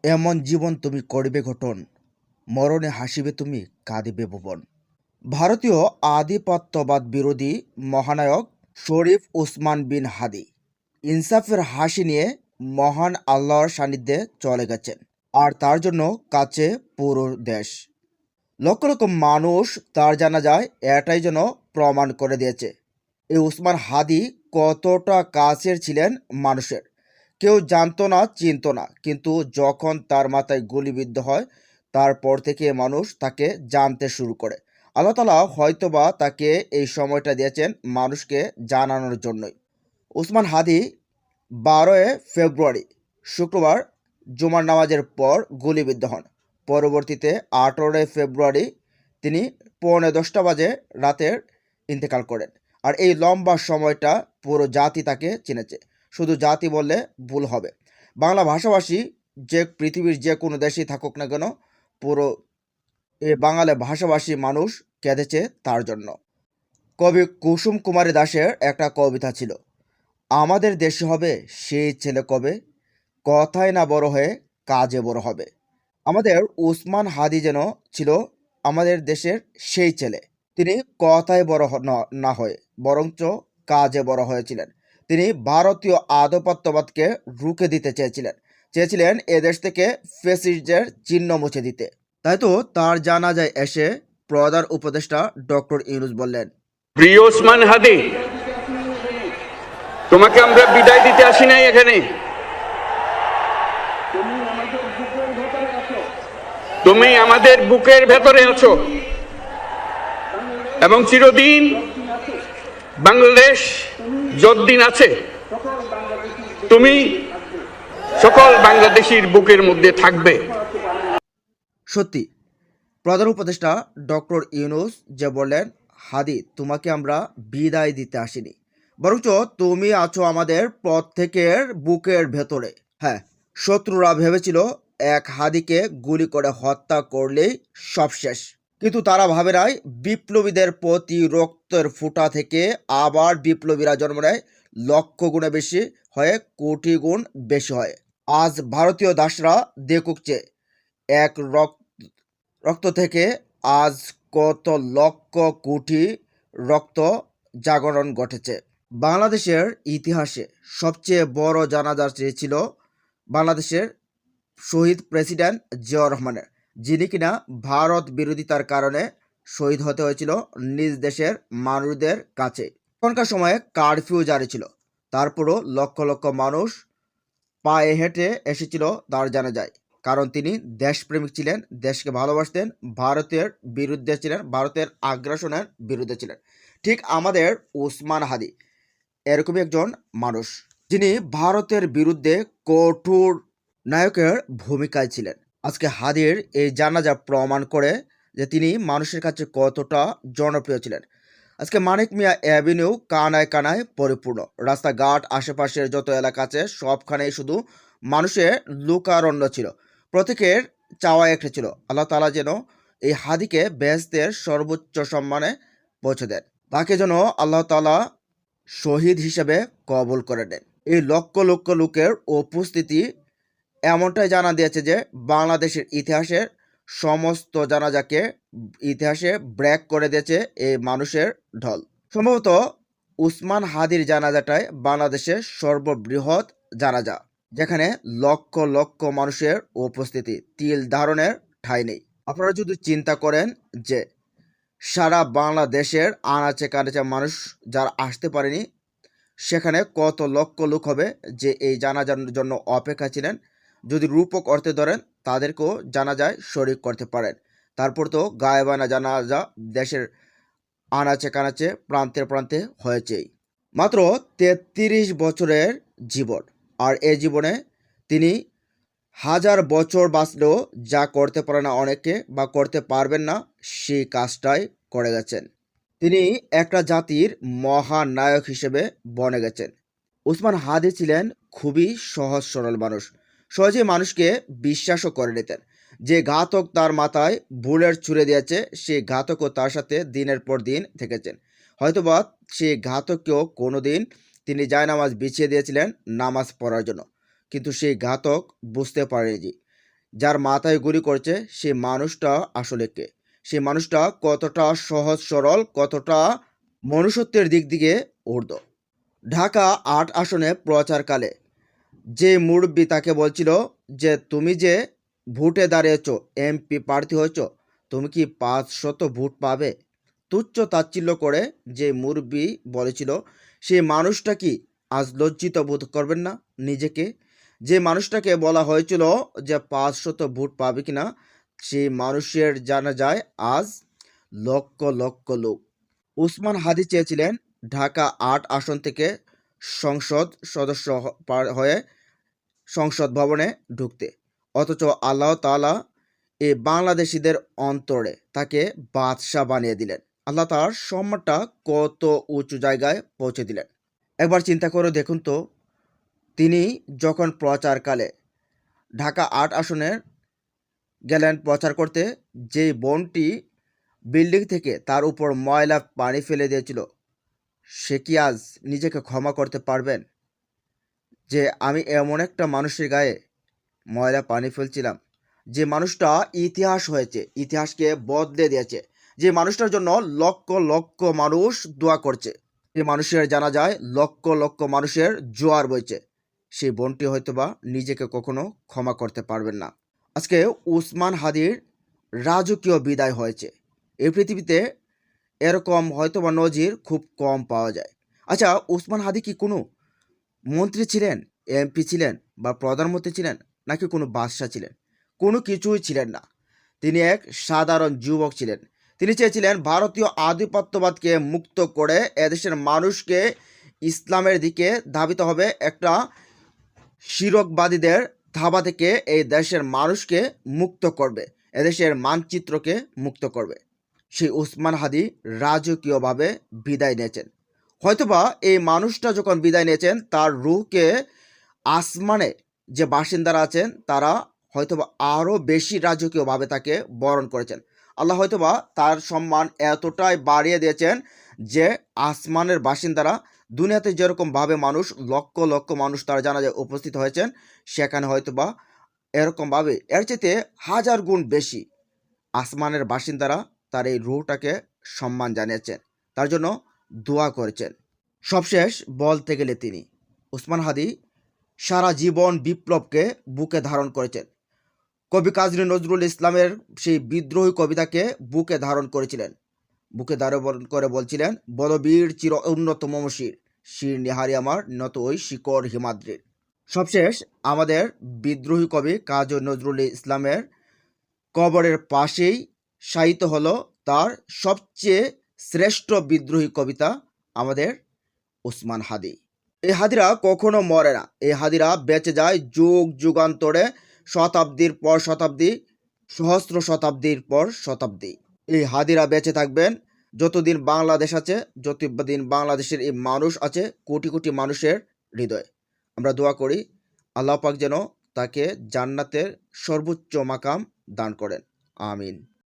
এমন জীবন তুমি করিবে গঠন, মরণে হাসিবে তুমি, কাঁদিবে ভুবন। ভারতীয় আধিপত্যবাদ বিরোধী মহানায়ক শরীফ উসমান বিন হাদি ইনসাফের হাসি নিয়ে মহান আল্লাহর সান্নিধ্যে চলে গেছেন। আর তার জন্য কাছে পুরো দেশ। লক্ষ লক্ষ মানুষ তার জানাজায় এটাই যেন প্রমাণ করে দিয়েছে এই উসমান হাদি কতটা কাছের ছিলেন মানুষের। কেউ জানতো না, চিনতো না, কিন্তু যখন তার মাথায় গুলিবিদ্ধ হয় তারপর থেকে মানুষ তাকে জানতে শুরু করে। আল্লাহ তালা হয়তোবা তাকে এই সময়টা দিয়েছেন মানুষকে জানানোর জন্যই। উসমান হাদি 12 ফেব্রুয়ারি শুক্রবার জুমার নামাজের পর গুলিবিদ্ধ হন। পরবর্তীতে 18 ফেব্রুয়ারি তিনি 10:45 বাজে রাতের ইন্তেকাল করেন। আর এই লম্বা সময়টা পুরো জাতি তাকে চিনেছে। শুধু জাতি বললে ভুল হবে। বাংলা ভাষাভাষী যে পৃথিবীর যে কোনো দেশেই থাকুক না কেন, পুরো এই বাঙালি ভাষাভাষী মানুষ কেঁদেছে তার জন্য। কবি কুসুম কুমারী দাশের একটা কবিতা ছিল, আমাদের দেশে হবে সেই ছেলে কবে, কথায় না বড় হয়ে কাজে বড় হবে। আমাদের উসমান হাদি যেন ছিল আমাদের দেশের সেই ছেলে। তিনি কথায় বড় না হয়ে বরঞ্চ কাজে বড় হয়েছিলেন। তিনি ভারতীয় আধিপত্যবাদকে রুখে দিতে চেয়েছিলেন এ দেশ থেকে ফ্যাসিস্টদের চিহ্ন মুছে দিতে। তাই তো তার জানাজায় এসে প্রধান উপদেষ্টা ডক্টর ইউনূস বললেন, প্রিয় ওসমান হাদি, তোমাকে আমরা বিদায় দিতে আসি নাই এখানে। তুমি আমাদের বুকের ভেতরে আছো এবং চিরদিন বাংলাদেশ যতদিন আছে তুমি সকল বাংলাদেশির বুকের মধ্যে থাকবে। সত্যি প্রধান উপদেষ্টা ডক্টর ইউনূস যে বললেন, হাদি তোমাকে আমরা বিদায় দিতে আসিনি, বরঞ্চ তুমি আছো আমাদের প্রত্যেকের বুকের ভেতরে। হ্যাঁ, শত্রুরা ভেবেছিল এক হাদিকে গুলি করে হত্যা করলেই সব শেষ, কিন্তু তারা ভাবে নাই বিপ্লবীদের প্রতি রক্তের ফুটা থেকে আবার বিপ্লবীরা জন্ম নেয় লক্ষ গুণে বেশি হয়ে, কোটি গুণ বেশি হয়। আজ ভারতীয় দাসরা দেখুক যে এক রক্ত থেকে আজ কত লক্ষ কোটি রক্ত জাগরণ ঘটেছে। বাংলাদেশের ইতিহাসে সবচেয়ে বড় জানাজা ছিল বাংলাদেশের শহীদ প্রেসিডেন্ট জিয়াউর রহমানের, যিনি কিনা ভারত বিরোধিতার কারণে শহীদ হতে হয়েছিল নিজ দেশের মানুষদের কাছে। তখনকার সময়ে কারফিউ জারি ছিল, তারপরও লক্ষ লক্ষ মানুষ পায়ে হেঁটে এসেছিল তার জানাজায়। কারণ তিনি দেশপ্রেমিক ছিলেন, দেশকে ভালোবাসতেন, ভারতের বিরুদ্ধে ছিলেন, ভারতের আগ্রাসনের বিরুদ্ধে ছিলেন। ঠিক আমাদের উসমান হাদি এরকমই একজন মানুষ, যিনি ভারতের বিরুদ্ধে কঠোর নায়কের ভূমিকায় ছিলেন। আজকে হাদির এই জানাজা প্রমাণ করে যে তিনি মানুষের কাছে কতটা জনপ্রিয় ছিলেন। আজকে মানিক মিয়া অ্যাভিনিউ কানায় কানায় পরিপূর্ণ। রাস্তাঘাট আশেপাশের যত এলাকা আছে সবখানেই শুধু মানুষের লোকারণ্য ছিল। প্রত্যেকের চাওয়া একটা ছিল, আল্লাহ তাআলা যেন এই হাদিকে বেহেশতের সর্বোচ্চ সম্মানে পৌঁছে দেন, তাকে যেন আল্লাহ তাআলা শহীদ হিসেবে কবুল করে নেন। এই লক্ষ লক্ষ লোকের উপস্থিতি এমনটাই জানা দিয়েছে যে বাংলাদেশের ইতিহাসের সমস্ত জানাজাকে ইতিহাসে ব্রেক করে দিয়েছে এই মানুষের ঢল। সম্ভবত উসমান হাদির জানাজাটাই বাংলাদেশের সর্ববৃহৎ জানাজা, যেখানে লক্ষ লক্ষ মানুষের উপস্থিতি, তিল ধারণের ঠাঁই নেই। আপনারা যদি চিন্তা করেন যে সারা বাংলাদেশের আনাচে কানাচে মানুষ যারা আসতে পারেনি, সেখানে কত লক্ষ লোক হবে যে এই জানাজার জন্য অপেক্ষা ছিলেন। যদি রূপক অর্থে ধরেন তাদেরকেও জানাজায় শরিক করতে পারেন। তারপর তো গায়েবানা জানাজা দেশের আনাচে কানাচে প্রান্তে প্রান্তে হয়েছেই। মাত্র 33 বছরের জীবন, আর এই জীবনে তিনি হাজার বছর বাঁচলেও যা করতে পারে না অনেকে বা করতে পারবেন না, সেই কাজটাই করে গেছেন। তিনি একটা জাতির মহানায়ক হিসেবে বনে গেছেন। উসমান হাদি ছিলেন খুবই সহজ সরল মানুষ, সহজে মানুষকে বিশ্বাসও করে নিতেন। যে ঘাতক তার মাথায় বুলেট ছুঁড়ে দিয়েছে, সেই ঘাতকও তার সাথে দিনের পর দিন থেকেছেন। হয়তোবা সেই ঘাতককেও কোনোদিন তিনি জায়নামাজ বিছিয়ে দিয়েছিলেন নামাজ পড়ার জন্য, কিন্তু সেই ঘাতক বুঝতে পারেনি যার মাথায় গুলি করছে সেই মানুষটা আসলে কে, সেই মানুষটা কতটা সহজ সরল, কতটা মনুষ্যত্বের দিক থেকে ঊর্ধ্ব। ঢাকা ৮ আসনে প্রচারকালে যে মুরব্বী তাকে বলছিল যে তুমি যে ভোটে দাঁড়িয়েছ, এমপি প্রার্থী হয়েছ, তুমি কি ৫০০ ভোট পাবে, তুচ্ছ তাচ্ছিল্য করে যে মুরব্বী বলেছিল, সেই মানুষটা কি আজ লজ্জিত বোধ করবেন না নিজেকে? যে মানুষটাকে বলা হয়েছিল যে ৫০০ ভোট পাবে কিনা, সেই মানুষের জানা যায় আজ লক্ষ লক্ষ লোক। উসমান হাদি চেয়েছিলেন ঢাকা ৮ আসন থেকে সংসদ সদস্য হয়ে সংসদ ভবনে ঢুকতে, অথচ আল্লাহ তাআলা এই বাংলাদেশিদের অন্তরে তাকে বাদশাহ বানিয়ে দিলেন। আল্লাহ তার সম্মানটা কত উঁচু জায়গায় পৌঁছে দিলেন। একবার চিন্তা করে দেখুন তো, তিনি যখন প্রচারকালে ঢাকা ৮ আসনের গেলেন প্রচার করতে, যেই বোনটি বিল্ডিং থেকে তার উপর ময়লা পানি ফেলে দিয়েছিল, সে কি আজ নিজেকে ক্ষমা করতে পারবেন যে আমি এমন একটা মানুষের গায়ে ময়লা পানি ফেলছিলাম? যে মানুষটা ইতিহাস হয়েছে, ইতিহাসকে বদলে দিয়েছে, যে মানুষটার জন্য লক্ষ লক্ষ মানুষ দোয়া করছে, যে মানুষের জানা যায় লক্ষ লক্ষ মানুষের জোয়ার বইছে, সেই বোনটি হয়তোবা নিজেকে কখনো ক্ষমা করতে পারবেন না। আজকে উসমান হাদির রাজকীয় বিদায় হয়েছে। এই পৃথিবীতে এরকম হয়তোবা নজির খুব কম পাওয়া যায়। আচ্ছা, উসমান হাদি কি কোনো মন্ত্রী ছিলেন, এমপি ছিলেন, বা প্রধানমন্ত্রী ছিলেন, নাকি কোনো বাদশাহ ছিলেন? কোনো কিছুই ছিলেন না। তিনি এক সাধারণ যুবক ছিলেন। তিনি চেয়েছিলেন ভারতীয় আধিপত্যবাদকে মুক্ত করে এদেশের মানুষকে ইসলামের দিকে ধাবিত হবে, একটা শিরকবাদীদের থাবা থেকে এই দেশের মানুষকে মুক্ত করবে, এদেশের মানচিত্রকে মুক্ত করবে। সেই উসমান হাদি রাজকীয়ভাবে বিদায় নিয়েছেন। হয়তোবা এই মানুষটা যখন বিদায় নিয়েছেন, তার রূহকে আসমানে যে বাসিন্দারা আছেন তারা হয়তোবা আরও বেশি রাজকীয়ভাবে তাকে বরণ করেছেন। আল্লাহ হয়তোবা তার সম্মান এতটাই বাড়িয়ে দিয়েছেন যে আসমানের বাসিন্দারা, দুনিয়াতে যেরকমভাবে মানুষ লক্ষ লক্ষ মানুষ তারা জানাজায় উপস্থিত হয়েছেন, সেখানে হয়তোবা এরকমভাবে এর চাইতে হাজার গুণ বেশি আসমানের বাসিন্দারা তার এই রূহটাকে সম্মান জানিয়েছেন, তার জন্য দোয়া করেছেন। সবশেষ বলতে গেলে তিনি উসমান হাদি সারা জীবন বিপ্লবকে বুকে ধারণ করেছেন। কবি কাজী নজরুল ইসলামের সেই বিদ্রোহী কবিতাকে বুকে ধারণ করেছিলেন, বুকে ধারণ করে বলছিলেন, বলবীর চির উন্নত মমশির, শির নিহারি আমার নত ওই শিকড় হিমাদ্রির। সবশেষ আমাদের বিদ্রোহী কবি কাজী নজরুল ইসলামের কবরের পাশেই শায়িত হলো তার সবচেয়ে শ্রেষ্ঠ বিদ্রোহী কবিতা, আমাদের উসমান হাদি। এই হাদিরা কখনো মরে না, এই হাদিরা বেঁচে যায় যুগ যুগান্তরে, শতাব্দীর পর শতাব্দী, সহস্র শতাব্দীর পর শতাব্দী। এই হাদিরা বেঁচে থাকবেন যতদিন বাংলাদেশ আছে, যতদিন বাংলাদেশের এই মানুষ আছে, কোটি কোটি মানুষের হৃদয়ে। আমরা দোয়া করি আল্লাহ পাক যেন তাকে জান্নাতের সর্বোচ্চ মাকাম দান করেন। আমিন।